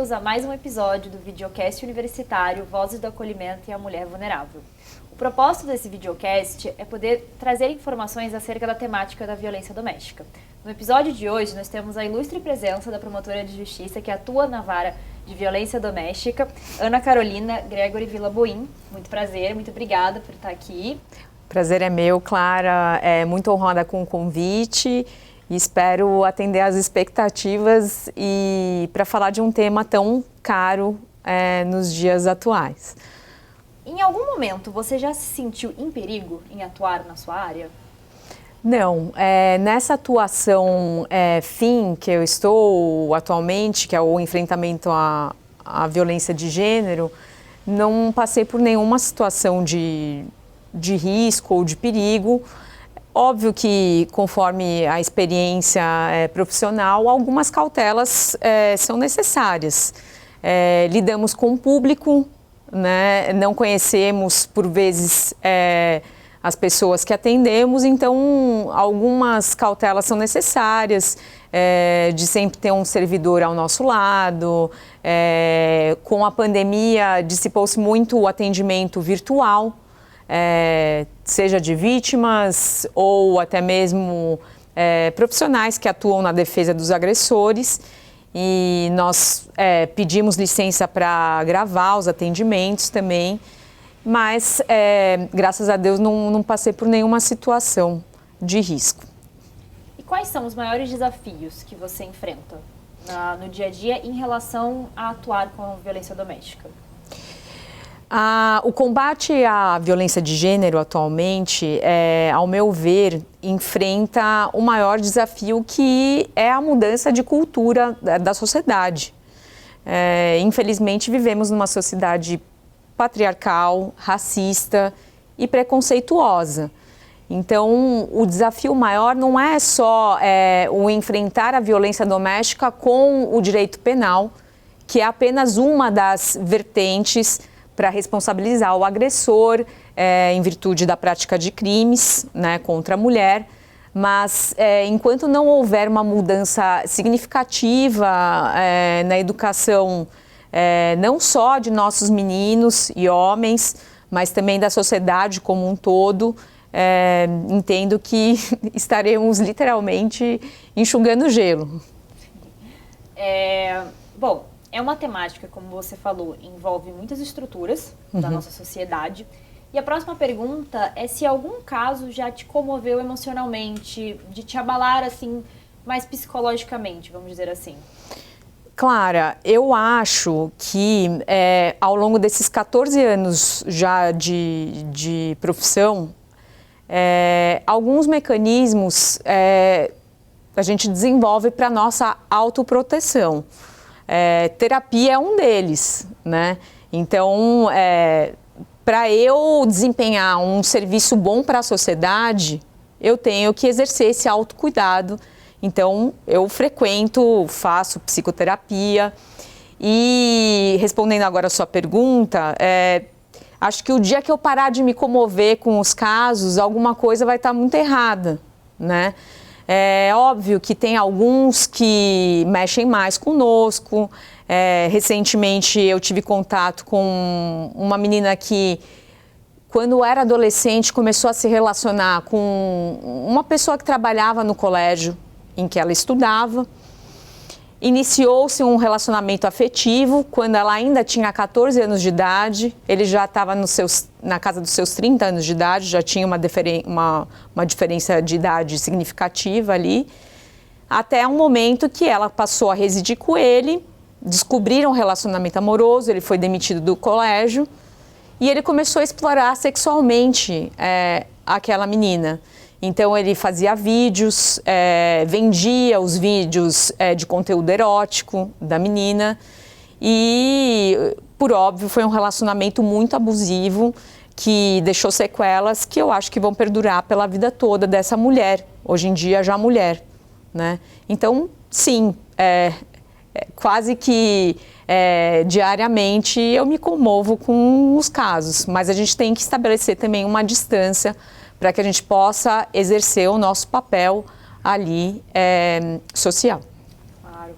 bem-vindos a mais um episódio do videocast universitário Vozes do Acolhimento e a Mulher Vulnerável. O propósito desse videocast é poder trazer informações acerca da temática da violência doméstica. No episódio de hoje, nós temos a ilustre presença da promotora de justiça que atua na vara de violência doméstica, Ana Carolina Gregory Villaboim. Muito prazer, muito obrigada por estar aqui. Prazer é meu, Clara. Muito honrada com o convite e espero atender às expectativas e para falar de um tema tão caro nos dias atuais. Em algum momento, você já se sentiu em perigo em atuar na sua área? Não, nessa atuação que eu estou atualmente, que é o enfrentamento à violência de gênero, não passei por nenhuma situação de risco ou de perigo. Óbvio que, conforme a experiência profissional, algumas cautelas são necessárias. Lidamos com o público, né? Não conhecemos, por vezes, as pessoas que atendemos, então algumas cautelas são necessárias, de sempre ter um servidor ao nosso lado. Com a pandemia, dissipou-se muito o atendimento virtual, seja de vítimas ou até mesmo profissionais que atuam na defesa dos agressores. E nós pedimos licença para gravar os atendimentos também, mas graças a Deus não passei por nenhuma situação de risco. E quais são os maiores desafios que você enfrenta no dia a dia em relação a atuar com violência doméstica? O combate à violência de gênero atualmente, ao meu ver, enfrenta o maior desafio, que é a mudança de cultura da sociedade. Infelizmente, vivemos numa sociedade patriarcal, racista e preconceituosa. Então, o desafio maior não é só o enfrentar a violência doméstica com o direito penal, que é apenas uma das vertentes para responsabilizar o agressor em virtude da prática de crimes, né, contra a mulher. Mas enquanto não houver uma mudança significativa na educação, não só de nossos meninos e homens, mas também da sociedade como um todo, entendo que estaremos literalmente enxugando gelo. Bom, é uma temática, como você falou, envolve muitas estruturas da nossa sociedade. E a próxima pergunta é se algum caso já te comoveu emocionalmente, de te abalar assim, mais psicologicamente, vamos dizer assim. Clara, eu acho que ao longo desses 14 anos já de profissão, alguns mecanismos a gente desenvolve para a nossa autoproteção. Terapia é um deles, né? Então, para eu desempenhar um serviço bom para a sociedade, eu tenho que exercer esse autocuidado. Então, eu faço psicoterapia. E, respondendo agora a sua pergunta, acho que o dia que eu parar de me comover com os casos, alguma coisa vai estar muito errada, né? É óbvio que tem alguns que mexem mais conosco. Recentemente eu tive contato com uma menina que, quando era adolescente, começou a se relacionar com uma pessoa que trabalhava no colégio em que ela estudava. Iniciou-se um relacionamento afetivo quando ela ainda tinha 14 anos de idade. Ele já estava na casa dos seus 30 anos de idade, já tinha uma diferença de idade significativa ali. Até um momento que ela passou a residir com ele, descobriram um relacionamento amoroso, ele foi demitido do colégio e ele começou a explorar sexualmente aquela menina. Então ele fazia vídeos, vendia os vídeos de conteúdo erótico da menina e, por óbvio, foi um relacionamento muito abusivo que deixou sequelas que eu acho que vão perdurar pela vida toda dessa mulher, hoje em dia já mulher, né? Então, sim, quase que diariamente eu me comovo com os casos, mas a gente tem que estabelecer também uma distância para que a gente possa exercer o nosso papel ali social. Claro.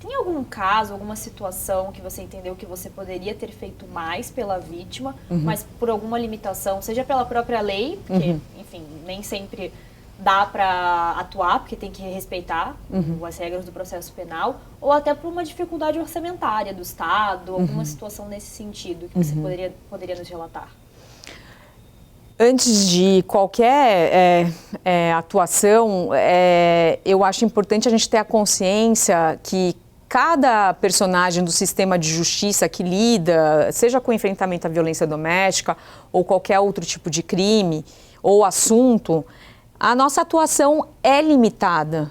Tem algum caso, alguma situação que você entendeu que você poderia ter feito mais pela vítima, mas por alguma limitação, seja pela própria lei, porque, enfim, nem sempre dá para atuar, porque tem que respeitar as regras do processo penal, ou até por uma dificuldade orçamentária do Estado, alguma situação nesse sentido que você poderia nos relatar? Antes de qualquer atuação, eu acho importante a gente ter a consciência que cada personagem do sistema de justiça que lida, seja com o enfrentamento à violência doméstica ou qualquer outro tipo de crime ou assunto, a nossa atuação é limitada.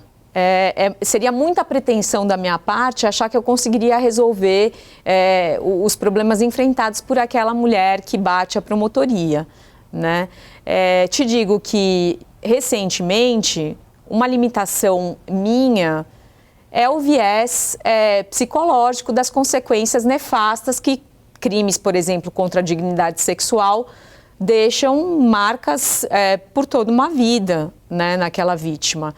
Seria muita pretensão da minha parte achar que eu conseguiria resolver os problemas enfrentados por aquela mulher que bate a promotoria, né? Te digo que, recentemente, uma limitação minha é o viés psicológico das consequências nefastas que crimes, por exemplo, contra a dignidade sexual, deixam marcas por toda uma vida, né, naquela vítima.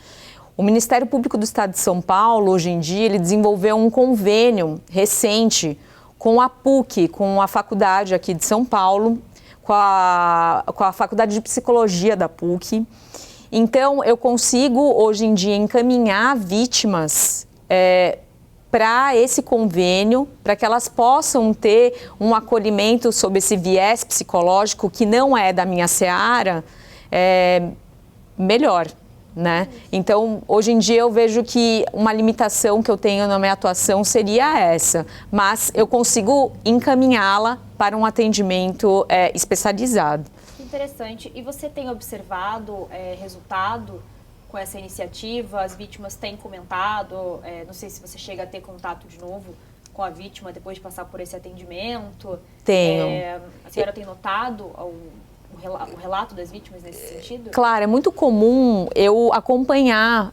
O Ministério Público do Estado de São Paulo, hoje em dia, ele desenvolveu um convênio recente com a PUC, com a faculdade aqui de São Paulo, com a Faculdade de Psicologia da PUC. Então, eu consigo, hoje em dia, encaminhar vítimas para esse convênio, para que elas possam ter um acolhimento sob esse viés psicológico, que não é da minha seara, melhor, né? Então, hoje em dia, eu vejo que uma limitação que eu tenho na minha atuação seria essa, mas eu consigo encaminhá-la para um atendimento especializado. Interessante. E você tem observado resultado com essa iniciativa? As vítimas têm comentado, não sei se você chega a ter contato de novo com a vítima depois de passar por esse atendimento. Tenho. A senhora tem notado o relato das vítimas nesse sentido? Claro, é muito comum eu acompanhar,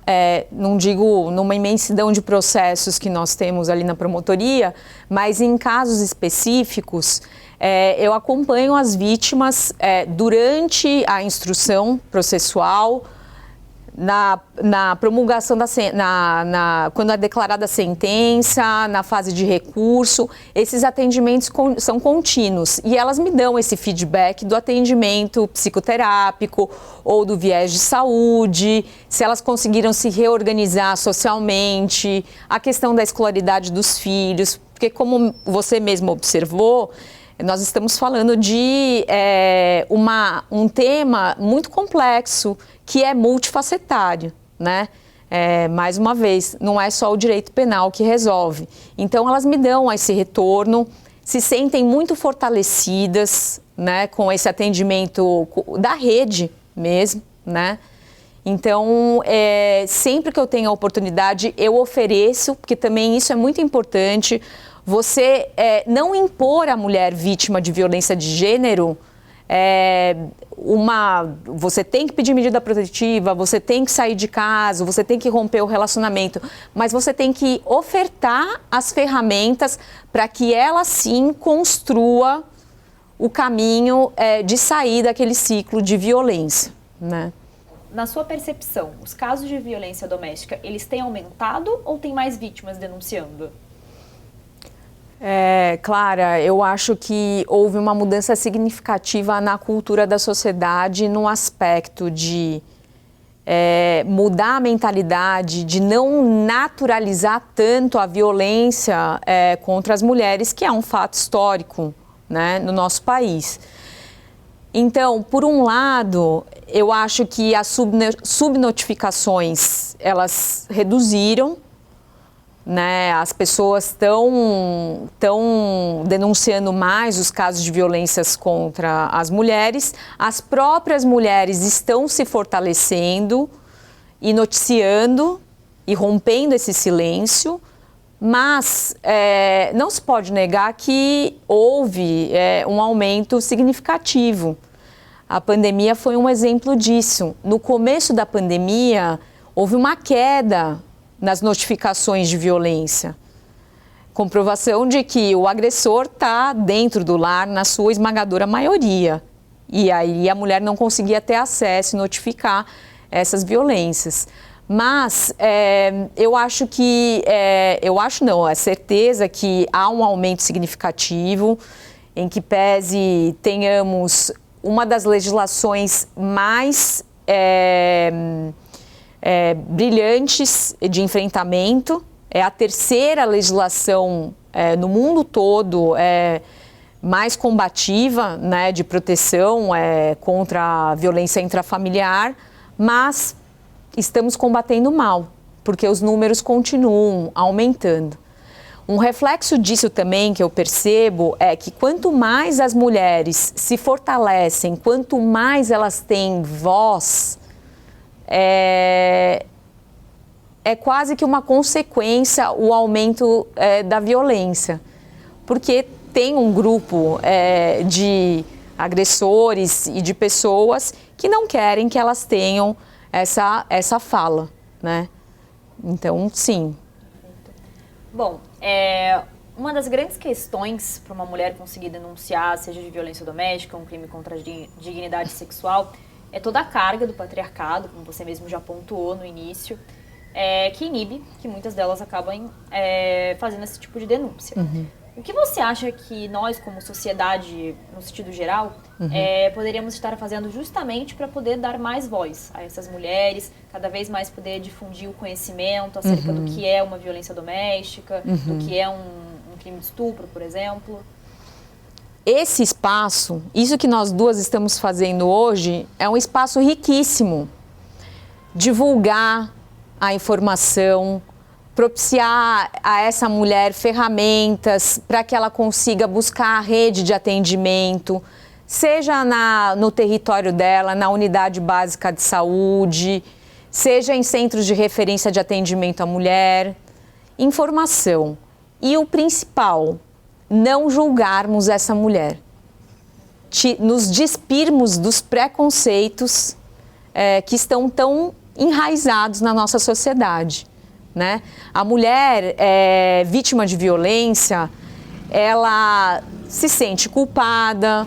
não digo numa imensidão de processos que nós temos ali na promotoria, mas em casos específicos, eu acompanho as vítimas durante a instrução processual, na promulgação quando é declarada a sentença, na fase de recurso. Esses atendimentos são contínuos e elas me dão esse feedback do atendimento psicoterápico ou do viés de saúde, se elas conseguiram se reorganizar socialmente, a questão da escolaridade dos filhos, porque como você mesmo observou, nós estamos falando de um tema muito complexo, que é multifacetário, né? Mais uma vez, não é só o direito penal que resolve. Então, elas me dão esse retorno, se sentem muito fortalecidas, né, com esse atendimento da rede mesmo, né? Então, sempre que eu tenho a oportunidade, eu ofereço, porque também isso é muito importante, você não impor à mulher vítima de violência de gênero você tem que pedir medida protetiva, você tem que sair de casa, você tem que romper o relacionamento, mas você tem que ofertar as ferramentas para que ela sim construa o caminho de sair daquele ciclo de violência, né? Na sua percepção, os casos de violência doméstica, eles têm aumentado ou tem mais vítimas denunciando? Clara, eu acho que houve uma mudança significativa na cultura da sociedade no aspecto de mudar a mentalidade, de não naturalizar tanto a violência contra as mulheres, que é um fato histórico, né, no nosso país. Então, por um lado, eu acho que as subnotificações, elas reduziram, né? As pessoas estão denunciando mais os casos de violências contra as mulheres, as próprias mulheres estão se fortalecendo e noticiando e rompendo esse silêncio, mas não se pode negar que houve um aumento significativo. A pandemia foi um exemplo disso. No começo da pandemia, houve uma queda nas notificações de violência. Comprovação de que o agressor está dentro do lar na sua esmagadora maioria. E aí a mulher não conseguia ter acesso e notificar essas violências. Mas eu acho que, é certeza que há um aumento significativo, em que pese tenhamos uma das legislações mais brilhantes de enfrentamento. É a terceira legislação no mundo todo mais combativa, né, de proteção contra a violência intrafamiliar, mas estamos combatendo mal, porque os números continuam aumentando. Um reflexo disso também que eu percebo é que quanto mais as mulheres se fortalecem, quanto mais elas têm voz, é quase que uma consequência o aumento da violência. Porque tem um grupo de agressores e de pessoas que não querem que elas tenham essa fala, né? Então, sim. Bom, uma das grandes questões para uma mulher conseguir denunciar, seja de violência doméstica, um crime contra a dignidade sexual, é toda a carga do patriarcado, como você mesmo já pontuou no início, que inibe que muitas delas acabam fazendo esse tipo de denúncia. Uhum. O que você acha que nós, como sociedade, no sentido geral, poderíamos estar fazendo justamente para poder dar mais voz a essas mulheres, cada vez mais poder difundir o conhecimento acerca do que é uma violência doméstica, do que é um crime de estupro, por exemplo? Esse espaço, isso que nós duas estamos fazendo hoje, é um espaço riquíssimo. Divulgar a informação, propiciar a essa mulher ferramentas para que ela consiga buscar a rede de atendimento, seja no território dela, na unidade básica de saúde, seja em centros de referência de atendimento à mulher. Informação. E o principal, não julgarmos essa mulher. Nos despirmos dos preconceitos que estão tão enraizados na nossa sociedade. Né? A mulher vítima de violência, ela se sente culpada,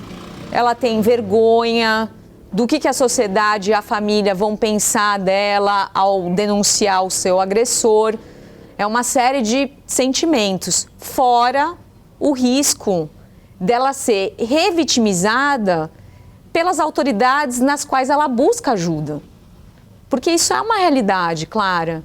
ela tem vergonha do que a sociedade e a família vão pensar dela ao denunciar o seu agressor. É uma série de sentimentos, fora o risco dela ser revitimizada pelas autoridades nas quais ela busca ajuda. Porque isso é uma realidade, Clara.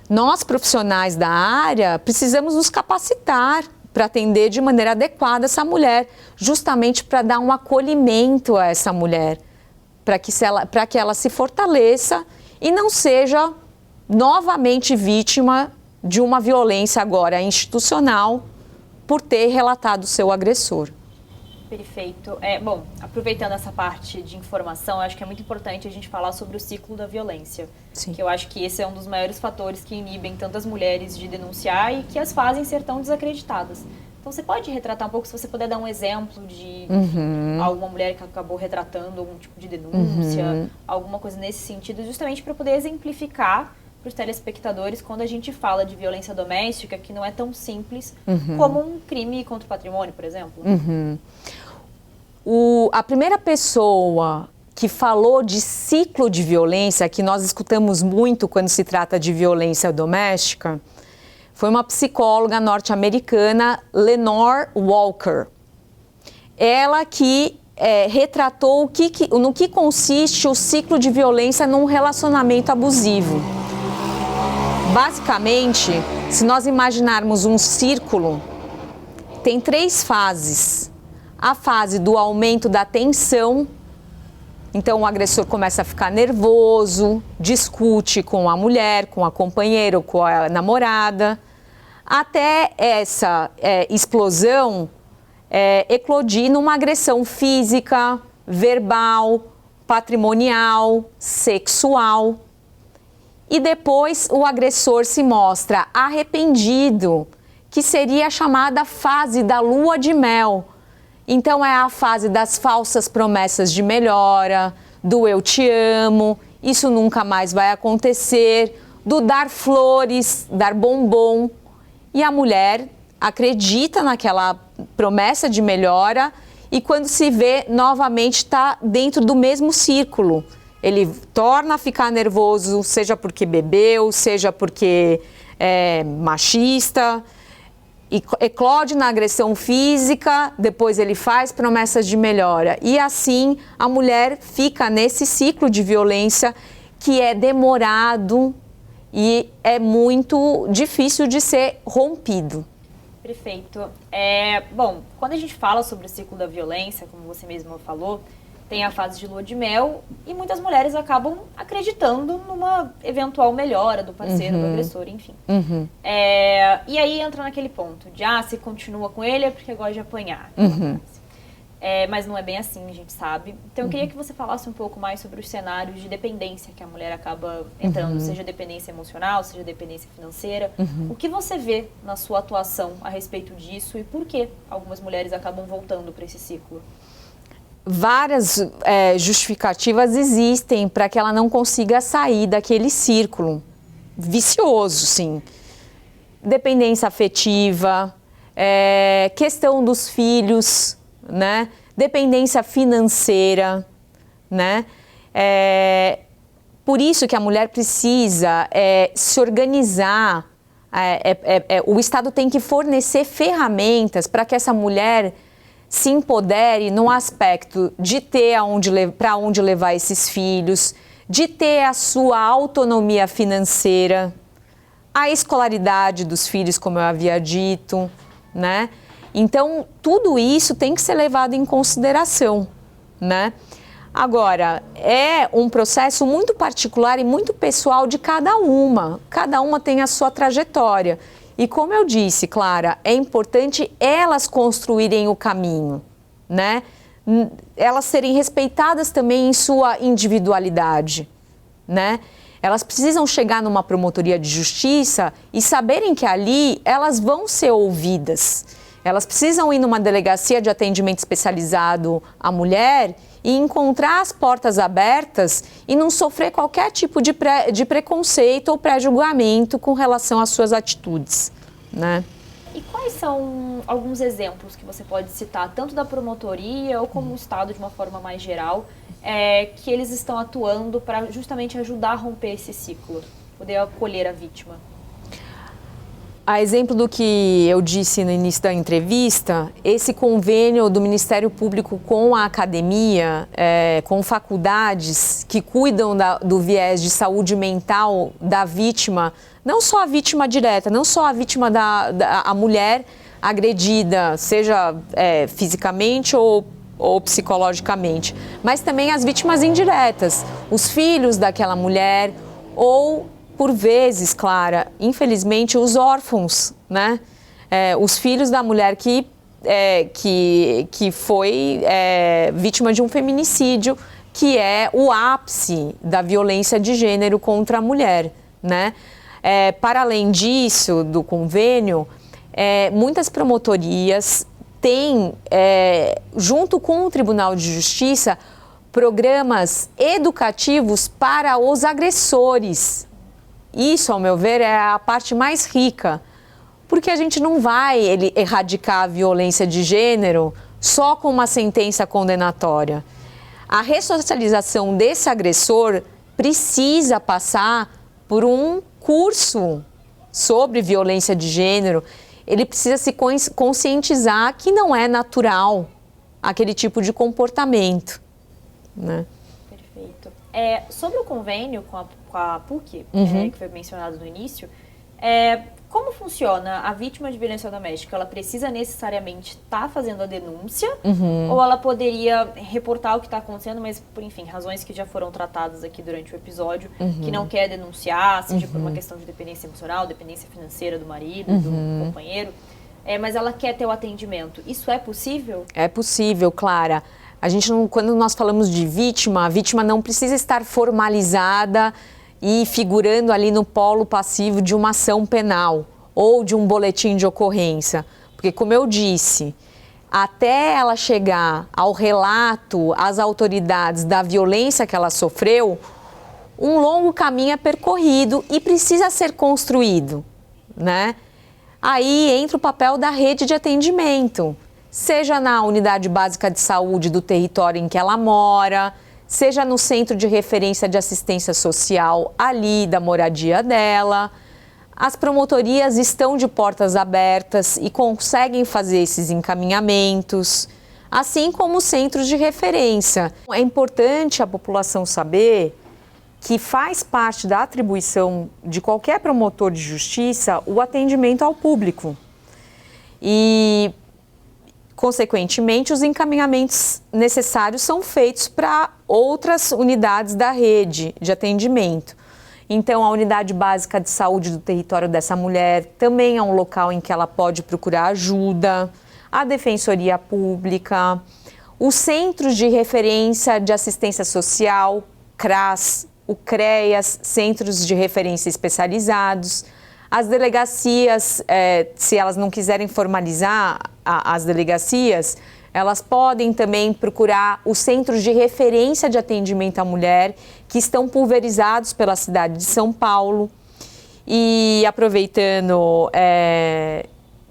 Nós, profissionais da área, precisamos nos capacitar para atender de maneira adequada essa mulher, justamente para dar um acolhimento a essa mulher, para que ela se fortaleça e não seja novamente vítima de uma violência agora institucional por ter relatado o seu agressor. Perfeito. Bom, aproveitando essa parte de informação, acho que é muito importante a gente falar sobre o ciclo da violência. Sim. Que eu acho que esse é um dos maiores fatores que inibem tantas mulheres de denunciar e que as fazem ser tão desacreditadas. Então, você pode retratar um pouco, se você puder dar um exemplo de alguma mulher que acabou retratando algum tipo de denúncia, alguma coisa nesse sentido, justamente para poder exemplificar para os telespectadores quando a gente fala de violência doméstica, que não é tão simples como um crime contra o patrimônio, por exemplo. A primeira pessoa que falou de ciclo de violência, que nós escutamos muito quando se trata de violência doméstica, foi uma psicóloga norte-americana, Lenore Walker. Ela que retratou no que consiste o ciclo de violência num relacionamento abusivo. Basicamente, se nós imaginarmos um círculo, tem 3 fases. A fase do aumento da tensão, então o agressor começa a ficar nervoso, discute com a mulher, com a companheira ou com a namorada, até essa explosão eclodir numa agressão física, verbal, patrimonial, sexual. E depois o agressor se mostra arrependido, que seria a chamada fase da lua de mel. Então é a fase das falsas promessas de melhora, do eu te amo, isso nunca mais vai acontecer, do dar flores, dar bombom. E a mulher acredita naquela promessa de melhora e quando se vê novamente está dentro do mesmo círculo, ele torna a ficar nervoso, seja porque bebeu, seja porque é machista, eclode na agressão física, depois ele faz promessas de melhora. E assim a mulher fica nesse ciclo de violência que é demorado e é muito difícil de ser rompido. Perfeito. Bom, quando a gente fala sobre o ciclo da violência, como você mesma falou, tem a fase de lua de mel e muitas mulheres acabam acreditando numa eventual melhora do parceiro, do agressor, enfim. E aí entra naquele ponto de, se continua com ele é porque gosta de apanhar. Mas não é bem assim, a gente sabe. Então eu queria que você falasse um pouco mais sobre os cenários de dependência que a mulher acaba entrando, seja dependência emocional, seja dependência financeira. O que você vê na sua atuação a respeito disso e por que algumas mulheres acabam voltando para esse ciclo? Várias justificativas existem para que ela não consiga sair daquele círculo vicioso, sim. Dependência afetiva, questão dos filhos, né? Dependência financeira, né? Por isso que a mulher precisa se organizar. O Estado tem que fornecer ferramentas para que essa mulher se empodere no aspecto de ter para onde levar esses filhos, de ter a sua autonomia financeira, a escolaridade dos filhos, como eu havia dito, né? Então, tudo isso tem que ser levado em consideração, né? Agora, é um processo muito particular e muito pessoal de cada uma. Cada uma tem a sua trajetória. E como eu disse, Clara, é importante elas construírem o caminho, né? Elas serem respeitadas também em sua individualidade, né? Elas precisam chegar numa promotoria de justiça e saberem que ali elas vão ser ouvidas. Elas precisam ir numa delegacia de atendimento especializado à mulher e encontrar as portas abertas e não sofrer qualquer tipo de preconceito ou pré-julgamento com relação às suas atitudes, né? E quais são alguns exemplos que você pode citar, tanto da promotoria ou como o Estado de uma forma mais geral, que eles estão atuando para justamente ajudar a romper esse ciclo, poder acolher a vítima? A exemplo do que eu disse no início da entrevista, esse convênio do Ministério Público com a academia, com faculdades que cuidam do viés de saúde mental da vítima, não só a vítima direta, não só a vítima a mulher agredida, seja fisicamente ou psicologicamente, mas também as vítimas indiretas, os filhos daquela mulher ou, por vezes, Clara, infelizmente, os órfãos, né? Os filhos da mulher que foi vítima de um feminicídio, que é o ápice da violência de gênero contra a mulher, né? Para além disso, do convênio, muitas promotorias têm, junto com o Tribunal de Justiça, programas educativos para os agressores. Isso, ao meu ver, é a parte mais rica, porque a gente não vai erradicar a violência de gênero só com uma sentença condenatória. A ressocialização desse agressor precisa passar por um curso sobre violência de gênero. Ele precisa se conscientizar que não é natural aquele tipo de comportamento, né? Perfeito. Sobre o convênio com a PUC, que foi mencionado no início, como funciona? A vítima de violência doméstica, ela precisa necessariamente estar fazendo a denúncia ou ela poderia reportar o que está acontecendo, mas por, enfim, razões que já foram tratadas aqui durante o episódio, que não quer denunciar, seja por uma questão de dependência emocional, dependência financeira do marido, do companheiro, mas ela quer ter o atendimento. Isso é possível? É possível, Clara. A gente não, quando nós falamos de vítima, a vítima não precisa estar formalizada e figurando ali no polo passivo de uma ação penal ou de um boletim de ocorrência. Porque, como eu disse, até ela chegar ao relato às autoridades da violência que ela sofreu, um longo caminho é percorrido e precisa ser construído, né? Aí entra o papel da rede de atendimento, seja na unidade básica de saúde do território em que ela mora, seja no centro de referência de assistência social ali da moradia dela. As promotorias estão de portas abertas e conseguem fazer esses encaminhamentos, assim como os centros de referência. É importante a população saber que faz parte da atribuição de qualquer promotor de justiça o atendimento ao público. E, consequentemente, os encaminhamentos necessários são feitos para outras unidades da rede de atendimento. Então, a unidade básica de saúde do território dessa mulher também é um local em que ela pode procurar ajuda, a Defensoria Pública, os Centros de Referência de Assistência Social, CRAS, o CREAS, Centros de Referência Especializados, as delegacias, se elas não quiserem formalizar as delegacias, elas podem também procurar os centros de referência de atendimento à mulher, que estão pulverizados pela cidade de São Paulo. E aproveitando,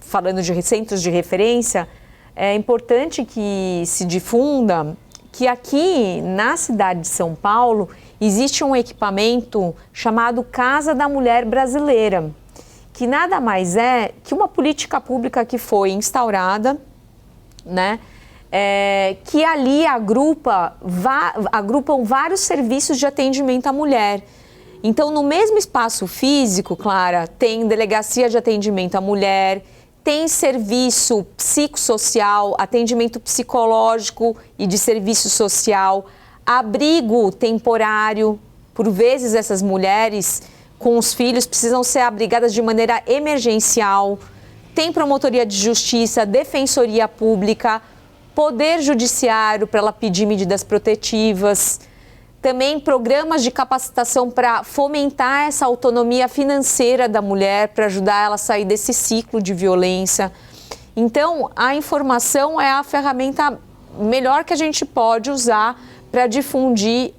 falando de centros de referência, é importante que se difunda que aqui na cidade de São Paulo existe um equipamento chamado Casa da Mulher Brasileira, que nada mais é que uma política pública que foi instaurada, né, que ali agrupam vários serviços de atendimento à mulher. Então, no mesmo espaço físico, Clara, tem delegacia de atendimento à mulher, tem serviço psicossocial, atendimento psicológico e de serviço social, abrigo temporário. Por vezes, essas mulheres com os filhos precisam ser abrigadas de maneira emergencial. Tem promotoria de justiça, defensoria pública, poder judiciário para ela pedir medidas protetivas. Também programas de capacitação para fomentar essa autonomia financeira da mulher, para ajudar ela a sair desse ciclo de violência. Então, a informação é a ferramenta melhor que a gente pode usar para difundir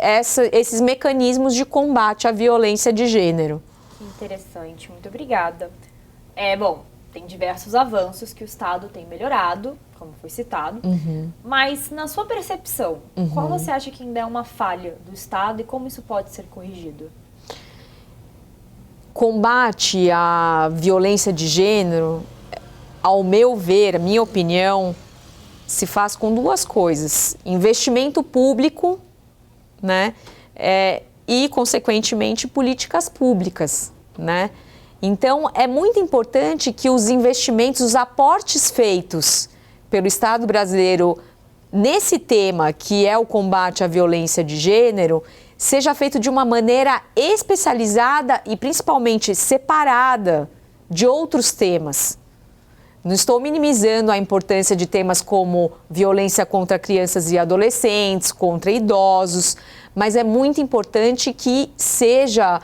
esses mecanismos de combate à violência de gênero. Que interessante, muito obrigada. Bom, tem diversos avanços que o Estado tem melhorado, como foi citado, mas na sua percepção, qual você acha que ainda é uma falha do Estado e como isso pode ser corrigido? Combate à violência de gênero, ao meu ver, a minha opinião, se faz com duas coisas: investimento público, né, e, consequentemente, políticas públicas, né? Então, é muito importante que os investimentos, os aportes feitos pelo Estado brasileiro nesse tema, que é o combate à violência de gênero, seja feito de uma maneira especializada e, principalmente, separada de outros temas. Não estou minimizando a importância de temas como violência contra crianças e adolescentes, contra idosos, mas é muito importante que seja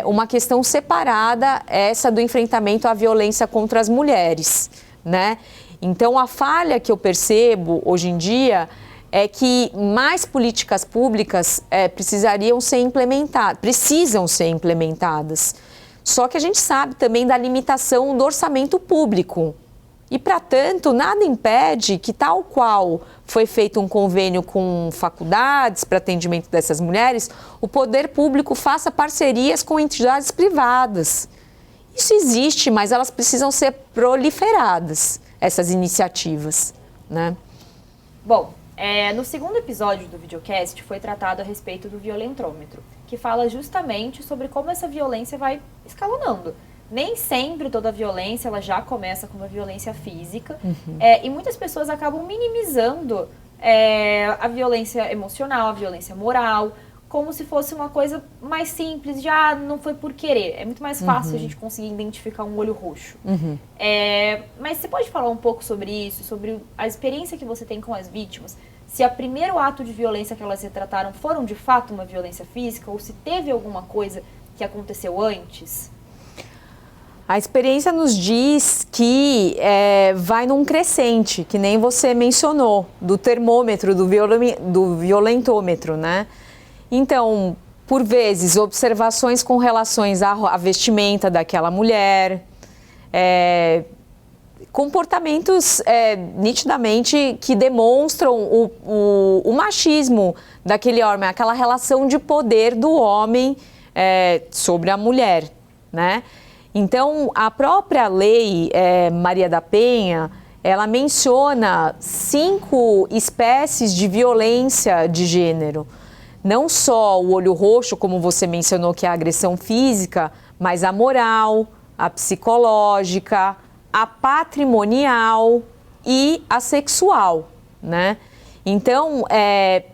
uma questão separada essa do enfrentamento à violência contra as mulheres, né? Então, a falha que eu percebo hoje em dia é que mais políticas públicas precisam ser implementadas. Só que a gente sabe também da limitação do orçamento público. E, para tanto, nada impede que, tal qual foi feito um convênio com faculdades para atendimento dessas mulheres, o poder público faça parcerias com entidades privadas. Isso existe, mas elas precisam ser proliferadas, essas iniciativas, né? Bom, no segundo episódio do videocast foi tratado a respeito do violentômetro, que fala justamente sobre como essa violência vai escalonando. Nem sempre toda violência ela já começa com uma violência física, e muitas pessoas acabam minimizando a violência emocional, a violência moral, como se fosse uma coisa mais simples, de não foi por querer. É muito mais fácil a gente conseguir identificar um olho roxo. Mas você pode falar um pouco sobre isso, sobre a experiência que você tem com as vítimas? Se o primeiro ato de violência que elas retrataram foram de fato uma violência física, ou se teve alguma coisa que aconteceu antes? A experiência nos diz que vai num crescente, que nem você mencionou, do termômetro, do violentômetro, né? Então, por vezes, observações com relações à vestimenta daquela mulher, comportamentos nitidamente que demonstram o machismo daquele homem, aquela relação de poder do homem sobre a mulher, né? Então, a própria lei Maria da Penha, ela menciona 5 espécies de violência de gênero. Não só o olho roxo, como você mencionou, que é a agressão física, mas a moral, a psicológica, a patrimonial e a sexual, né? Então,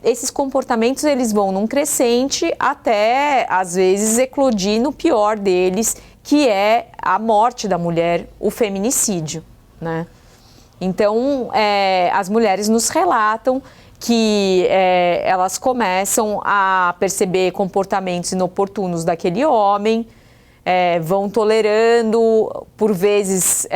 esses comportamentos, eles vão num crescente até, às vezes, eclodir no pior deles, que é a morte da mulher, o feminicídio, né? Então, as mulheres nos relatam que elas começam a perceber comportamentos inoportunos daquele homem, vão tolerando, por vezes,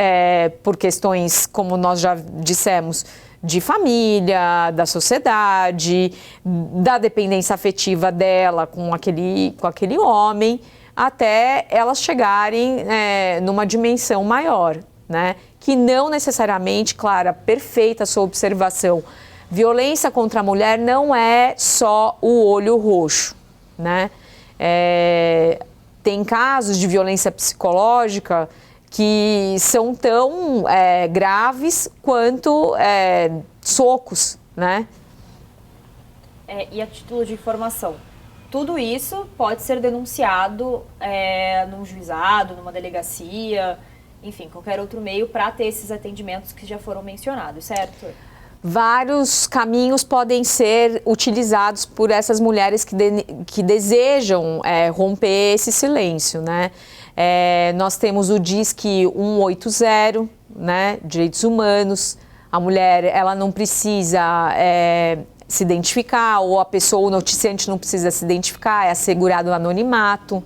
por questões, como nós já dissemos, de família, da sociedade, da dependência afetiva dela com aquele homem, até elas chegarem numa dimensão maior, né? Que não necessariamente, Clara, perfeita a sua observação, violência contra a mulher não é só o olho roxo, né? Tem casos de violência psicológica que são tão graves quanto socos, né? E a título de informação, tudo isso pode ser denunciado num juizado, numa delegacia, enfim, qualquer outro meio para ter esses atendimentos que já foram mencionados, certo? Vários caminhos podem ser utilizados por essas mulheres que desejam romper esse silêncio, né? Nós temos o Disque 180, né? Direitos Humanos. A mulher, ela não precisa se identificar, ou a pessoa, o noticiante não precisa se identificar, é assegurado o anonimato.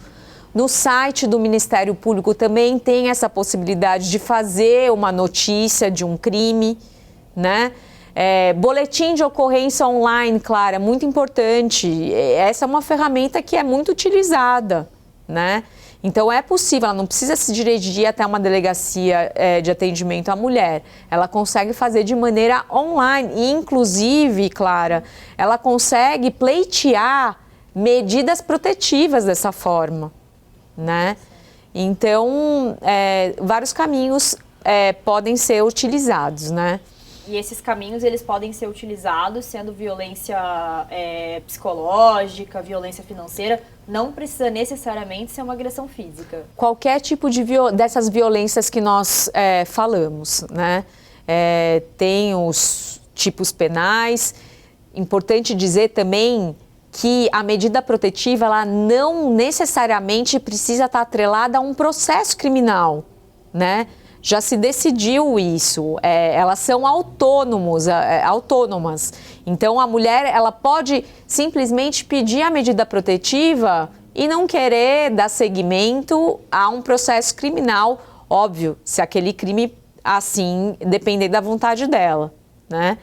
No site do Ministério Público também tem essa possibilidade de fazer uma notícia de um crime, né? Boletim de ocorrência online, Clara, muito importante. Essa é uma ferramenta que é muito utilizada, né? Então é possível, ela não precisa se dirigir até uma delegacia de atendimento à mulher. Ela consegue fazer de maneira online e, inclusive, Clara, ela consegue pleitear medidas protetivas dessa forma, né? Então, vários caminhos podem ser utilizados, né? E esses caminhos, eles podem ser utilizados sendo violência psicológica, violência financeira, não precisa necessariamente ser uma agressão física. Qualquer tipo dessas violências que nós falamos, né? Tem os tipos penais. Importante dizer também que a medida protetiva, ela não necessariamente precisa estar atrelada a um processo criminal, né? Já se decidiu isso, elas são autônomas. Então, a mulher, ela pode simplesmente pedir a medida protetiva e não querer dar seguimento a um processo criminal, óbvio, se aquele crime, assim, depender da vontade dela, né?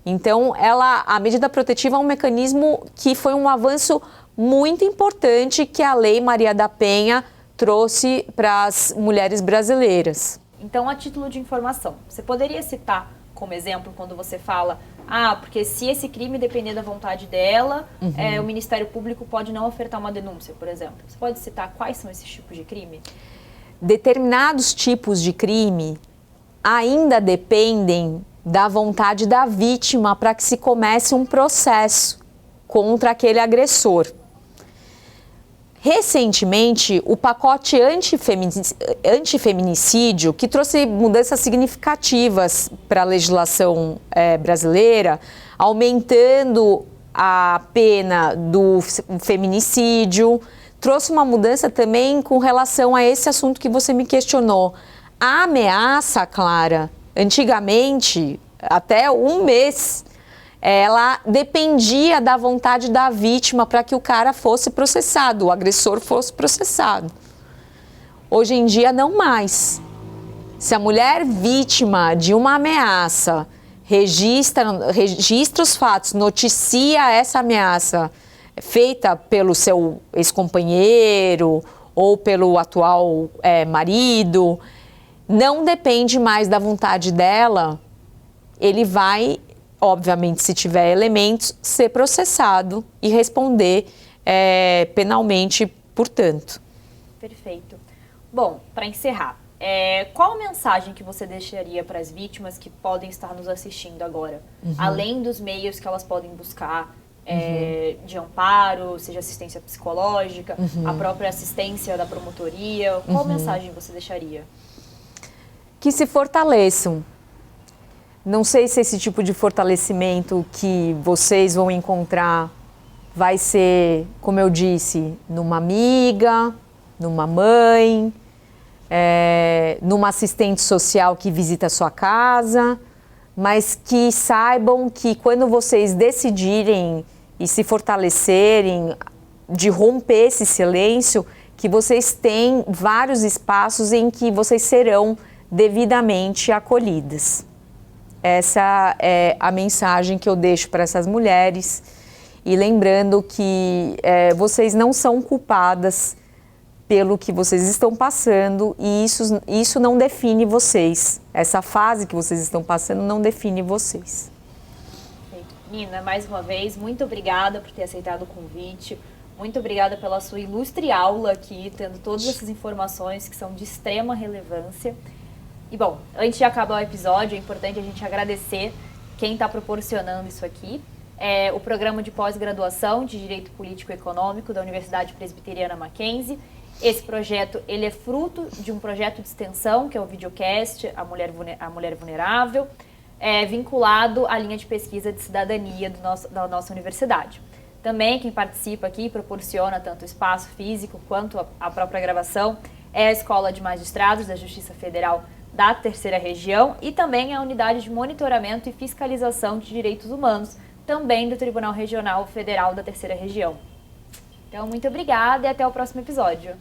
Então, a medida protetiva é um mecanismo que foi um avanço muito importante que a Lei Maria da Penha trouxe para as mulheres brasileiras. Então, a título de informação, você poderia citar como exemplo quando você fala, porque se esse crime depender da vontade dela, o Ministério Público pode não ofertar uma denúncia, por exemplo. Você pode citar quais são esses tipos de crime? Determinados tipos de crime ainda dependem da vontade da vítima para que se comece um processo contra aquele agressor. Recentemente, o pacote antifeminicídio, que trouxe mudanças significativas para a legislação brasileira, aumentando a pena do feminicídio, trouxe uma mudança também com relação a esse assunto que você me questionou. A ameaça, Clara, antigamente, até um mês, ela dependia da vontade da vítima para que o cara fosse processado, o agressor fosse processado. Hoje em dia, não mais. Se a mulher vítima de uma ameaça registra os fatos, noticia essa ameaça feita pelo seu ex-companheiro ou pelo atual marido, não depende mais da vontade dela, ele vai, obviamente, se tiver elementos, ser processado e responder penalmente, portanto. Perfeito. Bom, para encerrar, qual a mensagem que você deixaria para as vítimas que podem estar nos assistindo agora? Além dos meios que elas podem buscar de amparo, seja assistência psicológica, a própria assistência da promotoria, qual mensagem você deixaria? Que se fortaleçam. Não sei se esse tipo de fortalecimento que vocês vão encontrar vai ser, como eu disse, numa amiga, numa mãe, numa assistente social que visita a sua casa, mas que saibam que quando vocês decidirem e se fortalecerem, de romper esse silêncio, que vocês têm vários espaços em que vocês serão devidamente acolhidas. Essa é a mensagem que eu deixo para essas mulheres. E lembrando que vocês não são culpadas pelo que vocês estão passando e isso não define vocês. Essa fase que vocês estão passando não define vocês. Perfeito. Nina, mais uma vez, muito obrigada por ter aceitado o convite. Muito obrigada pela sua ilustre aula aqui, tendo todas essas informações que são de extrema relevância. E bom, antes de acabar o episódio, é importante a gente agradecer quem está proporcionando isso aqui. O programa de pós-graduação de Direito Político e Econômico da Universidade Presbiteriana Mackenzie. Esse projeto ele é fruto de um projeto de extensão, que é o videocast A Mulher Vulnerável, vinculado à linha de pesquisa de cidadania da nossa universidade. Também quem participa aqui proporciona tanto espaço físico quanto a própria gravação é a Escola de Magistrados da Justiça Federal da Terceira Região e também a Unidade de Monitoramento e Fiscalização de Direitos Humanos, também do Tribunal Regional Federal da Terceira Região. Então, muito obrigada e até o próximo episódio.